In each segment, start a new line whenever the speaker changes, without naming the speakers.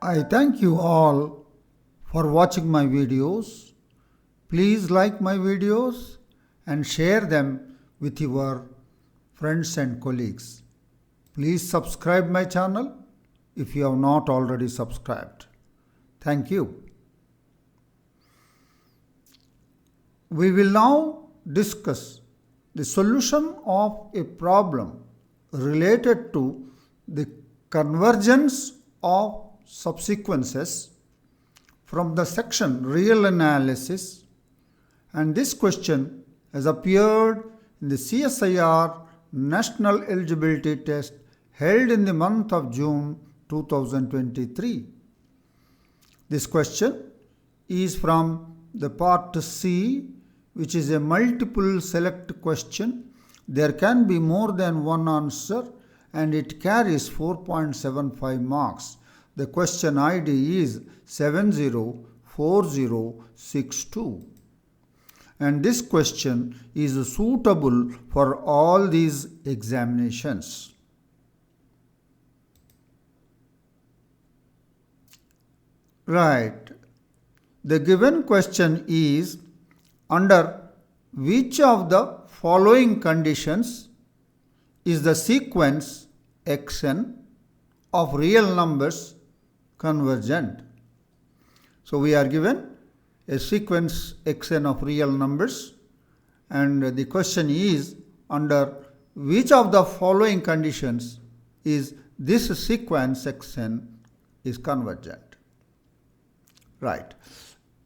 I thank you all for watching my videos. Please like my videos and share them with your friends and colleagues. Please subscribe my channel if you have not already subscribed. Thank you. We will now discuss the solution of a problem related to the convergence of subsequences from the section Real Analysis, and this question has appeared in the CSIR National Eligibility Test held in the month of June 2023. This question is from the part C, which is a multiple select question. There can be more than one answer and it carries 4.75 marks. The question ID is 704062. And this question is suitable for all these examinations. Right. The given question is, under which of the following conditions is the sequence xn of real numbers convergent? So we are given a sequence xn of real numbers, and the question is, under which of the following conditions is this sequence xn is convergent? Right.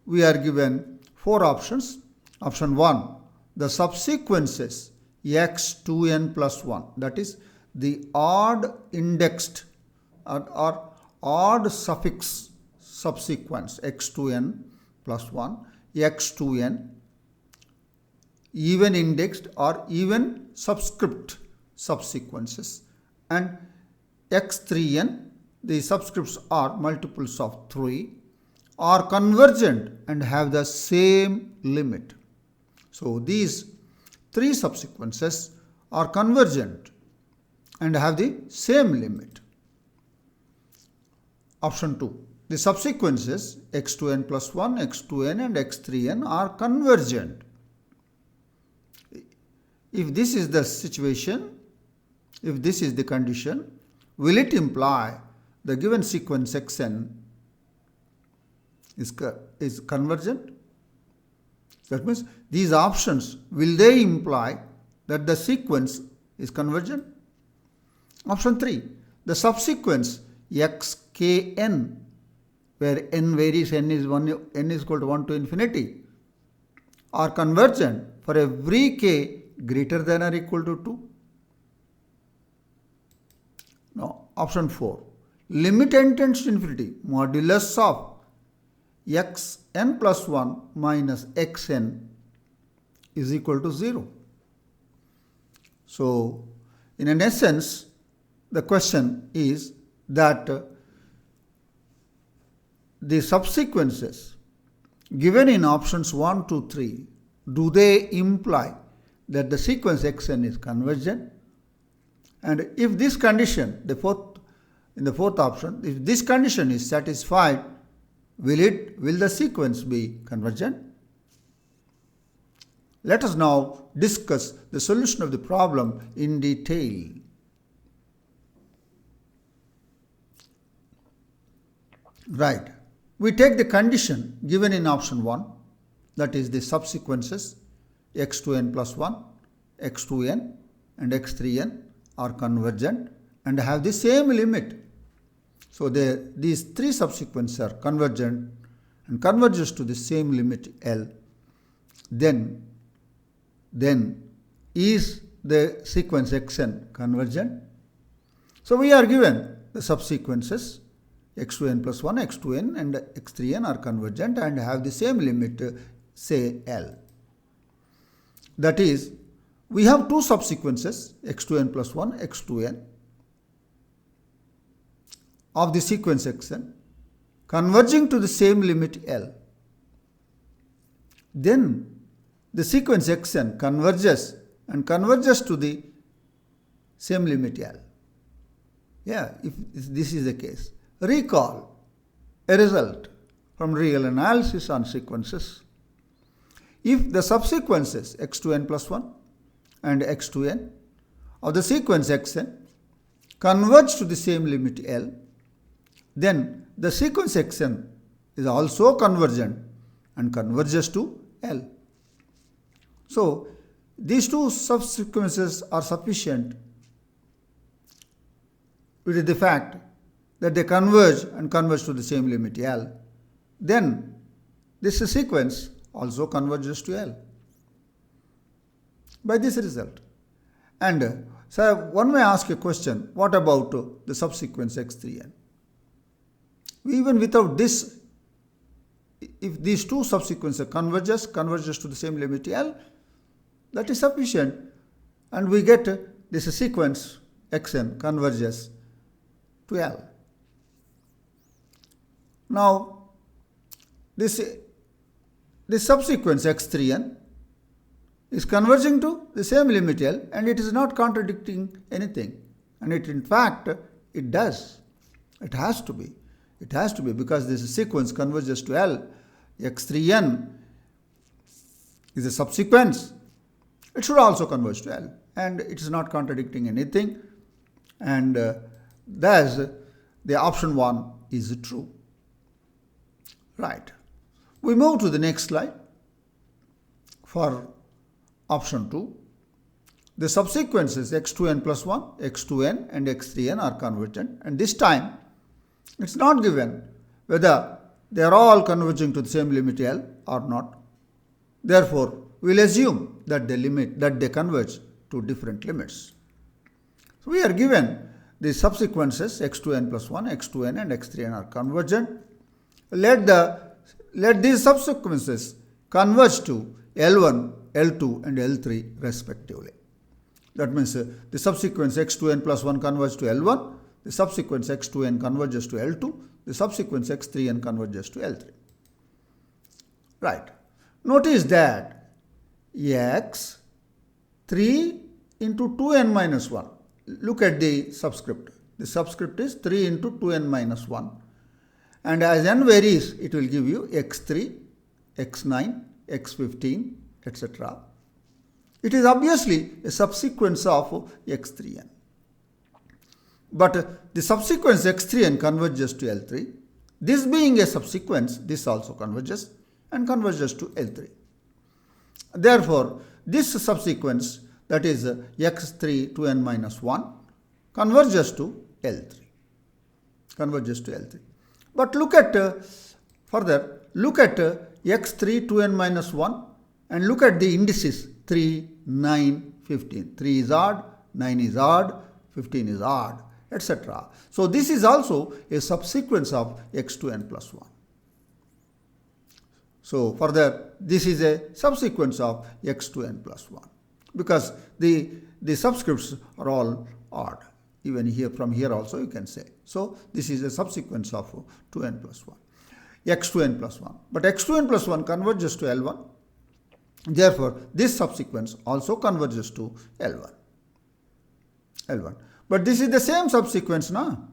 We are given four options. Option 1, the subsequences x2n plus 1, that is the odd indexed or odd suffix subsequence x2n plus 1, x2n, even indexed or even subscript subsequences, and x3n, the subscripts are multiples of 3, are convergent and have the same limit. So these three subsequences are convergent and have the same limit. Option 2. The subsequences x2n plus 1, x2n and x3n are convergent. If this is the situation, if this is the condition, will it imply the given sequence xn is convergent? That means these options, will they imply that the sequence is convergent? Option 3, the subsequence xkn, where n varies, n is equal to 1 to infinity, are convergent for every k greater than or equal to 2. Now, option 4, limit n tends to infinity, modulus of xn plus 1 minus xn is equal to 0. So, in an essence, the question is that the subsequences given in options 1, 2, 3, do they imply that the sequence xn is convergent? And if this condition, in the fourth option, if this condition is satisfied, will the sequence be convergent? Let us now discuss the solution of the problem in detail. Right. We take the condition given in option 1, that is the subsequences x2n plus 1, x2n and x3n are convergent and have the same limit. So these three subsequences are convergent and converges to the same limit L. Then is the sequence xn convergent? So we are given the subsequences x2n plus 1, x2n and x3n are convergent and have the same limit, say L. That is, we have two subsequences x2n plus 1, x2n of the sequence xn converging to the same limit L. Then the sequence xn converges to the same limit L. Yeah, if this is the case. Recall, a result from real analysis on sequences. If the subsequences x2n plus 1 and x2n of the sequence xn converge to the same limit L, then the sequence xn is also convergent and converges to L. So, these two subsequences are sufficient with the fact that they converge and converge to the same limit L. Then this sequence also converges to L by this result. And so one may ask a question, what about the subsequence x3n? Even without this, if these two subsequences converges to the same limit L, that is sufficient, and we get this sequence xn converges to L. Now, this subsequence x3n is converging to the same limit L, and it is not contradicting anything. And it, in fact, it does. It has to be. It has to be, because this sequence converges to L. x3n is a subsequence. It should also converge to L, and it is not contradicting anything, and thus the option 1 is true. Right. We move to the next slide for option 2. The subsequences x2n plus 1, x2n and x3n are convergent, and this time it's not given whether they are all converging to the same limit L or not. Therefore, we'll assume that they converge to different limits. So we are given the subsequences x2n plus 1, x2n and x3n are convergent. Let these subsequences converge to L1, L2 and L3 respectively. That means the subsequence x2n plus 1 converges to L1, the subsequence x2n converges to L2, the subsequence x3n converges to L3. Right. Notice that x3 into 2n minus 1. Look at the subscript. The subscript is 3 into 2n minus 1. And as n varies, it will give you x3, x9, x15, etc. It is obviously a subsequence of x3n. But the subsequence x3n converges to L3. This being a subsequence, this also converges and converges to L3. Therefore, this subsequence, that is x3 2n minus 1, converges to L3. Converges to L3. But look at further, look at x3 2n minus 1 and look at the indices 3, 9, 15. 3 is odd, 9 is odd, 15 is odd, etc. So this is also a subsequence of x2n plus 1. So further, this is a subsequence of x2n plus 1, because the subscripts are all odd. Even here, from here also you can say. So this is a subsequence of 2n plus 1, x2n plus 1. But x2n plus 1 converges to L1. Therefore, this subsequence also converges to L1. But this is the same subsequence now.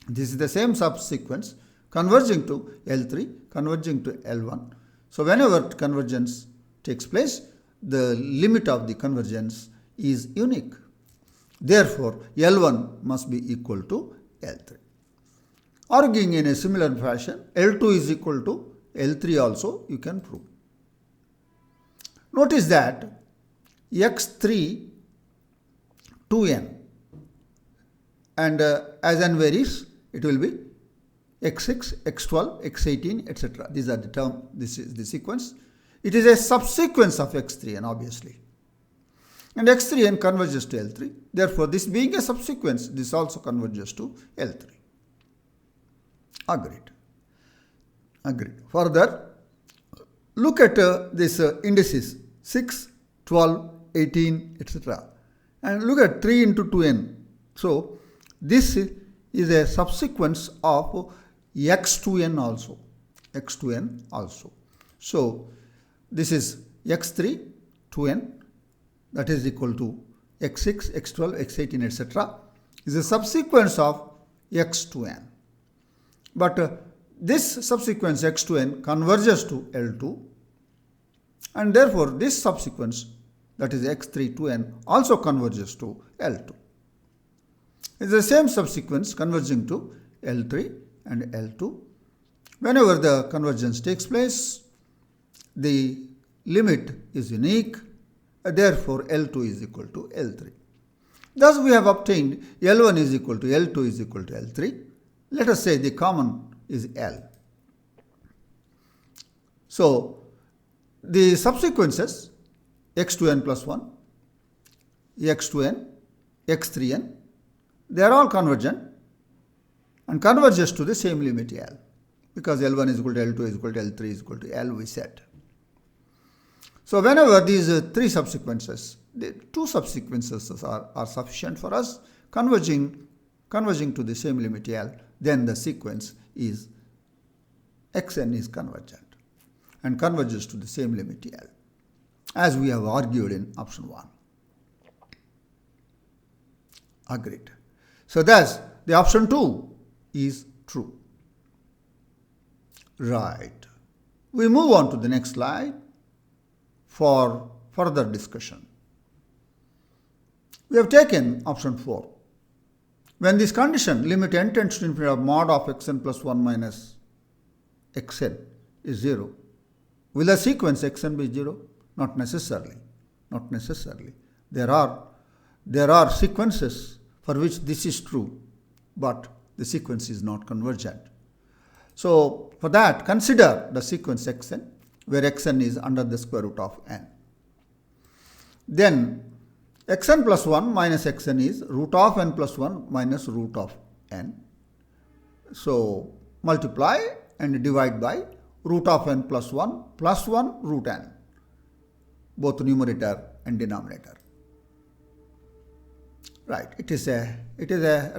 This is the same subsequence converging to L3, converging to L1. So whenever convergence takes place, the limit of the convergence is unique. Therefore, L1 must be equal to L3. Arguing in a similar fashion, L2 is equal to L3 also you can prove. Notice that x3 2n, and as n varies, it will be x6, x12, x18, etc. These are the term. This is the sequence. It is a subsequence of x3n, obviously. And x3n converges to L3. Therefore, this being a subsequence, this also converges to L3. Agreed. Further, look at this indices 6, 12, 18, etc. And look at 3 into 2n. So, this is a subsequence of x2n also. So, this is x3, 2n, that is equal to x6, x12, x18, etc. is a subsequence of x2n. But this subsequence x to n converges to L2, and therefore this subsequence, that is x3 to n, also converges to L2. It's the same subsequence converging to L3 and L2. Whenever the convergence takes place, the limit is unique, therefore L2 is equal to L3. Thus we have obtained L1 is equal to L2 is equal to L3. Let us say the common is L. So the subsequences x to n plus 1, x to n, x3n, they are all convergent and converges to the same limit L, because L1 is equal to L2 is equal to L3 is equal to L, we said. So whenever these three subsequences, the two subsequences are sufficient for us, converging to the same limit L, then the sequence is xn is convergent and converges to the same limit L, as we have argued in option 1. Agreed. So thus the option 2 is true. Right. We move on to the next slide for further discussion. We have taken option 4. When this condition, limit n tends to infinity of mod of xn plus 1 minus xn is 0, will the sequence xn be 0? Not necessarily. Not necessarily. There are sequences for which this is true, but the sequence is not convergent. So for that, consider the sequence xn, where xn is under the square root of n. Then xn plus 1 minus xn is root of n plus 1 minus root of n. So multiply and divide by root of n plus 1 root n, both numerator and denominator. Right, it is a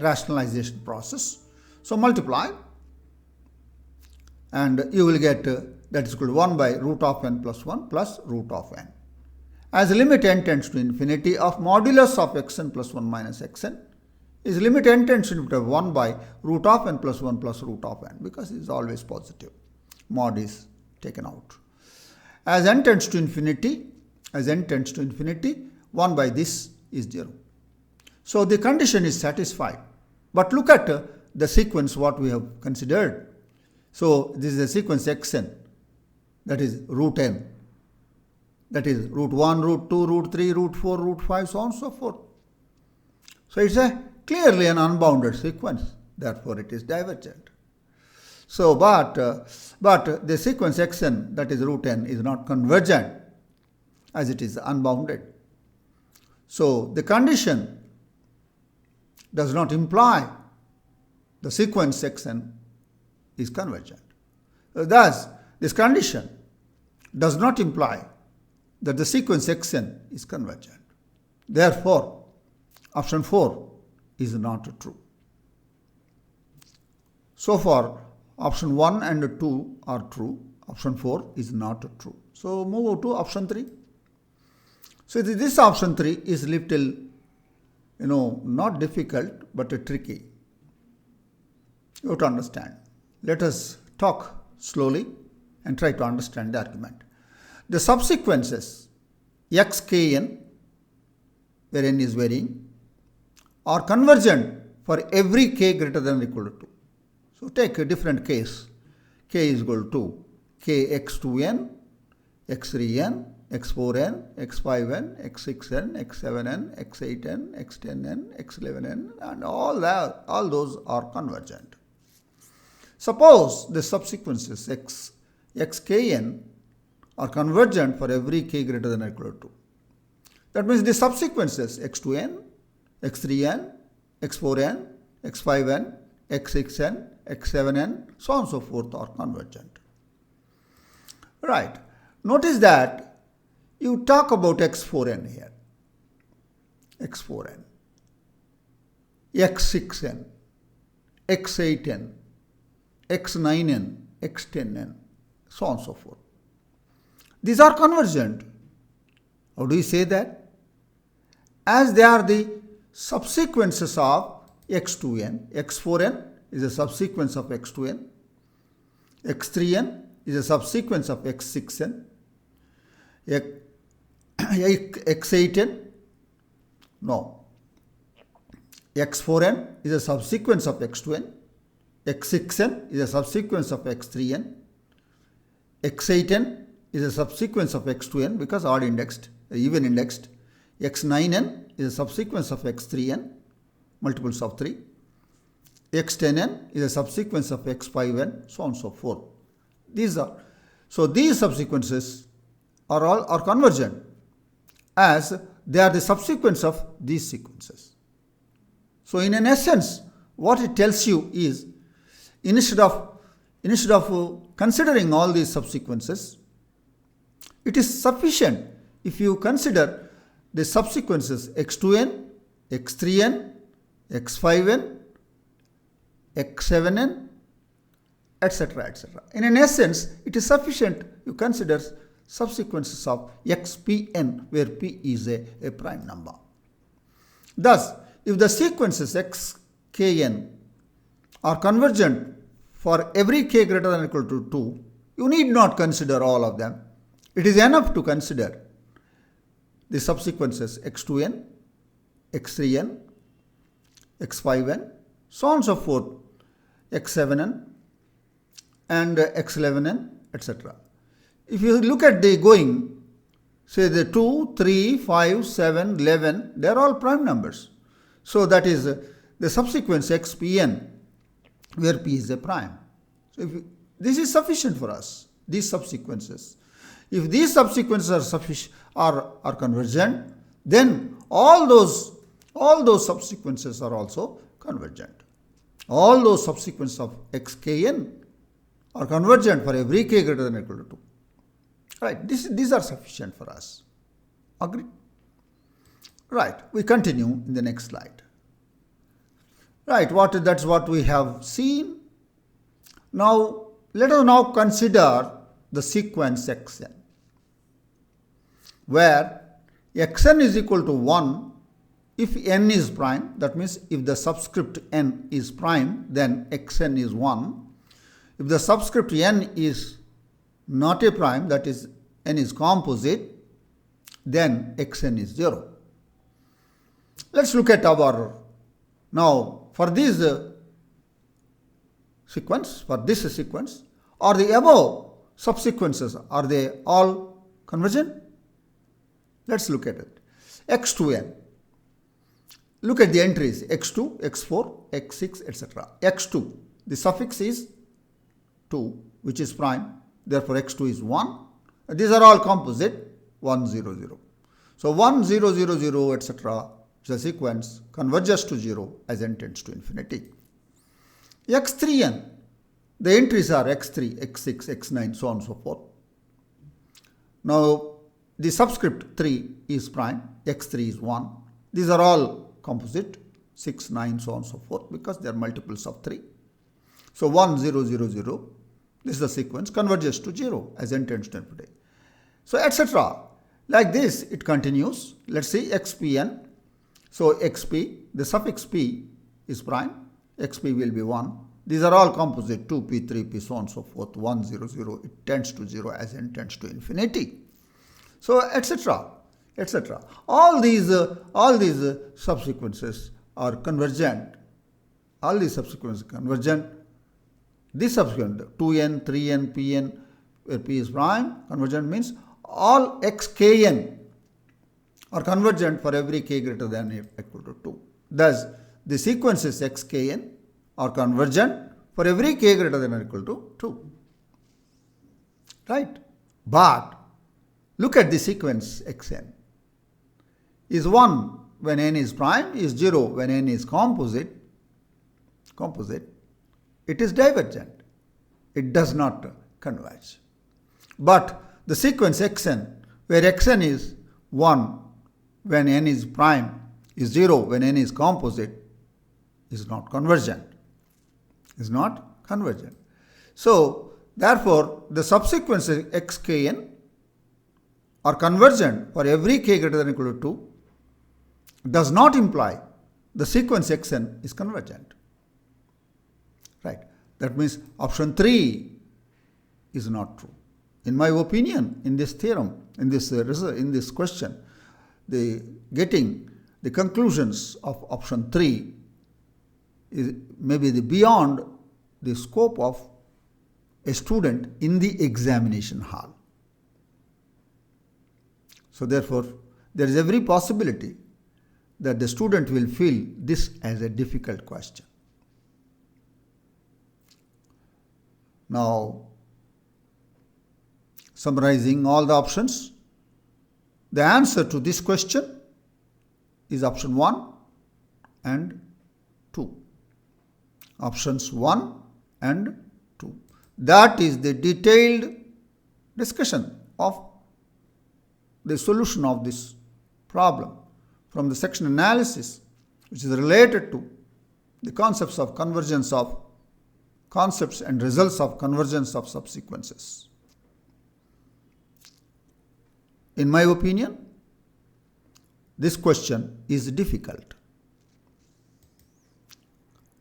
rationalization process. So multiply and you will get that is equal to 1 by root of n plus 1 plus root of n. As limit n tends to infinity of modulus of xn plus 1 minus xn is limit n tends to infinity of 1 by root of n plus 1 plus root of n, because it is always positive. Mod is taken out. As n tends to infinity, 1 by this is 0. So the condition is satisfied. But look at the sequence what we have considered. So this is the sequence xn, that is root n. That is root 1, root 2, root 3, root 4, root 5, so on and so forth. So it's clearly an unbounded sequence. Therefore, it is divergent. So, but the sequence xn, that is root n, is not convergent, as it is unbounded. So the condition does not imply the sequence xn is convergent. Thus, this condition does not imply that the sequence xn is convergent. Therefore, option 4 is not true. So far, option 1 and 2 are true. Option 4 is not true. So move to option 3. So this option 3 is little, not difficult, but tricky. You have to understand. Let us talk slowly and try to understand the argument. The subsequences xkn, where n is varying, are convergent for every k greater than or equal to 2. So take a different case. K is equal to kx2n, x3n, x4n, x5n, x6n, x7n, x8n, x10n, x11n, and all those are convergent. Suppose the subsequences xkn are convergent for every k greater than or equal to 2. That means the subsequences x2n, x3n, x4n, x5n, x6n, x7n, so on and so forth are convergent. Right. Notice that you talk about x4n here. x4n, x6n, x8n, x9n, x10n, so on and so forth. These are convergent. How do you say that? As they are the subsequences of x2n, x4n is a subsequence of x2n, x3n is a subsequence of x6n, x8n, no, x4n is a subsequence of x2n, x6n is a subsequence of x3n, x8n is a subsequence of x2n because odd indexed, even indexed, x9n is a subsequence of x3n, multiples of 3, x10n is a subsequence of x5n, so on and so forth. These subsequences are convergent as they are the subsequence of these sequences. So in an essence, what it tells you is instead of considering all these subsequences, it is sufficient if you consider the subsequences x2n, x3n, x5n, x7n, etc., etc. In an essence, it is sufficient you consider subsequences of xpn, where p is a prime number. Thus, if the sequences xkn are convergent for every k greater than or equal to 2, you need not consider all of them. It is enough to consider the subsequences x2n, x3n, x5n, so on and so forth, x7n and x11n, etc. If you look at the going, say the 2, 3, 5, 7, 11, they are all prime numbers. So that is the subsequence xpn, where p is a prime. So this is sufficient for us, these subsequences. If these subsequences are convergent, then all those subsequences are also convergent. All those subsequences of xkn are convergent for every k greater than or equal to 2. Right, these are sufficient for us. Agree? Right, we continue in the next slide. Right, that's what we have seen. Now, let us now consider the sequence xn, where xn is equal to 1 if n is prime. That means if the subscript n is prime, then xn is 1. If the subscript n is not a prime, that is n is composite, then xn is 0. Let's look at our, now for this sequence, are the above subsequences, are they all convergent? Let's look at it. x2n. Look at the entries x2, x4, x6, etc. x2, the suffix is 2, which is prime. Therefore, x2 is 1. These are all composite, 1, 0, 0. So 1, 0, 0, 0, etc. The sequence converges to 0 as n tends to infinity. x3n, the entries are x3, x6, x9, so on and so forth. Now, the subscript 3 is prime, x3 is 1. These are all composite, 6, 9, so on and so forth, because they are multiples of 3. So 1, 0, 0, 0, this is the sequence, converges to 0 as n tends to infinity. So, etc. Like this, it continues. Let's see xpn. So, xp, the suffix p is prime, xp will be 1. These are all composite, 2p, 3p, so on and so forth, 1, 0, 0. It tends to 0 as n tends to infinity. So, etc., etc. All these subsequences are convergent. All these subsequences are convergent. This subsequent 2n, 3n, pn, where p is prime, convergent means all xkn are convergent for every k greater than or equal to 2. Thus, the sequences xkn are convergent for every k greater than or equal to 2. Right? But look at the sequence xn. Is 1 when n is prime, is 0 when n is composite. It is divergent. It does not converge. But the sequence xn, where xn is 1 when n is prime, is 0 when n is composite, is not convergent. So, therefore, the subsequences xkn are convergent for every k greater than or equal to 2 does not imply the sequence xn is convergent. Right. That means option 3 is not true. In my opinion, in this theorem, in this question, getting the conclusions of option 3 is maybe beyond the scope of a student in the examination hall. So therefore, there is every possibility that the student will feel this as a difficult question. Now, summarizing all the options, the answer to this question is option 1 and 2. Options 1 and 2. That is the detailed discussion of the solution of this problem from the section analysis, which is related to the concepts of convergence of concepts and results of convergence of subsequences. In my opinion, this question is difficult.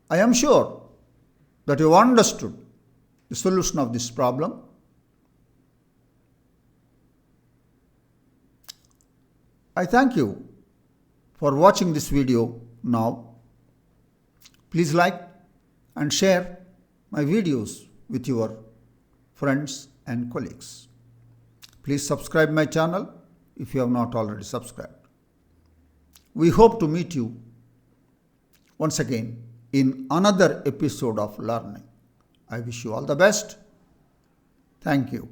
I am sure that you understood the solution of this problem. I thank you for watching this video now. Please like and share my videos with your friends and colleagues. Please subscribe my channel if you have not already subscribed. We hope to meet you once again in another episode of learning. I wish you all the best. Thank you.